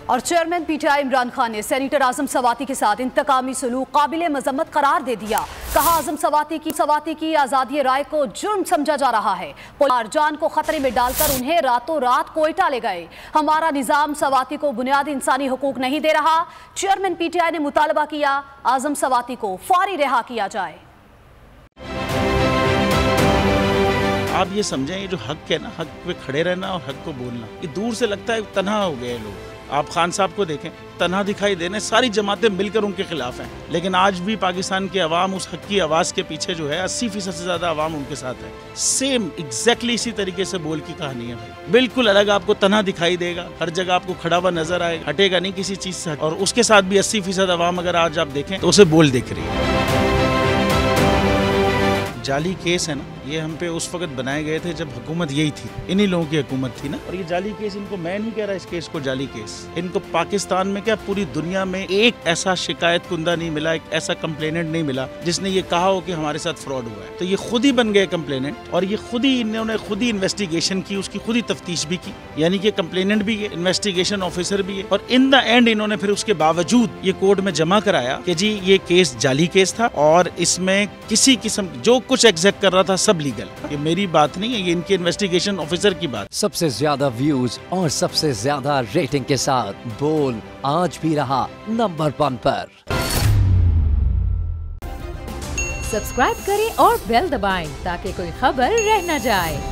और chairman PTI Imran Khan ने senator आजम सवाती के साथ इंतकामी सलूक काबिल मजम्मत करार दे दिया। कहा, आजम सवाती की आजादी राय को जुर्म समझा जा रहा है। जान को खतरे में डालकर उन्हें रातों रात कोयटा ले गए। हमारा निजाम सवाती को बुनियादी इंसानी हुकूक नहीं दे रहा। चेयरमैन पीटीआई ने मुतालबा किया, आजम सवाती को फौरी रिहा किया जाए। आप ये समझें, ये जो हक है ना, हक पे खड़े रहना और हक को बोलना, ये दूर से लगता है तन्हा हो गए लोग। आप खान साहब को देखें, तन्हा दिखाई देने, सारी जमातें मिलकर उनके खिलाफ हैं, लेकिन आज भी पाकिस्तान की आवाम उस हक की आवाज़ के पीछे जो है 80% से ज़्यादा आवाम उनके साथ है। सेम एग्जैक्टली इसी तरीके से बोल की कहानी है भाई। बिल्कुल अलग आपको तन्हा दिखाई देगा, हर जगह आपको खड़ा हुआ नजर आएगा, हटेगा नहीं किसी चीज़ से। और उसके साथ भी 80% आवाम अगर आज आप देखें तो उसे बोल दिख रही है। जाली केस है ना, ये हम पे उस वक्त बनाए गए थे जब हुकूमत यही थी, इन्हीं लोगों की हुकूमत थी ना। और ये जाली केस, इनको मैं नहीं कह रहा इस केस को जाली केस, इनको पाकिस्तान में क्या पूरी दुनिया में एक ऐसा शिकायत कुंदा नहीं मिला, एक ऐसा कंप्लेनेंट नहीं मिला जिसने ये कहा हो कि हमारे साथ फ्रॉड हुआ है। तो ये खुद ही बन गए कंप्लेनेंट, और ये खुद ही इन्होंने खुद ही इन्वेस्टिगेशन की, उसकी खुद ही तफ्तीश भी की, यानी कि कंप्लेनेंट भी है, इन्वेस्टिगेशन ऑफिसर भी है। और इन द एंड इन्होंने फिर उसके बावजूद ये कोर्ट में जमा कराया कि जी ये केस जाली केस था और इसमें किसी किस्म जो कुछ एग्जैक्ट कर रहा था सब लीगल। ये मेरी बात नहीं है, ये इनके इन्वेस्टिगेशन ऑफिसर की बात। सबसे ज्यादा व्यूज और सबसे ज्यादा रेटिंग के साथ बोल आज भी रहा नंबर 1 पर। सब्सक्राइब करें और बेल दबाएं ताकि कोई खबर रह न जाए।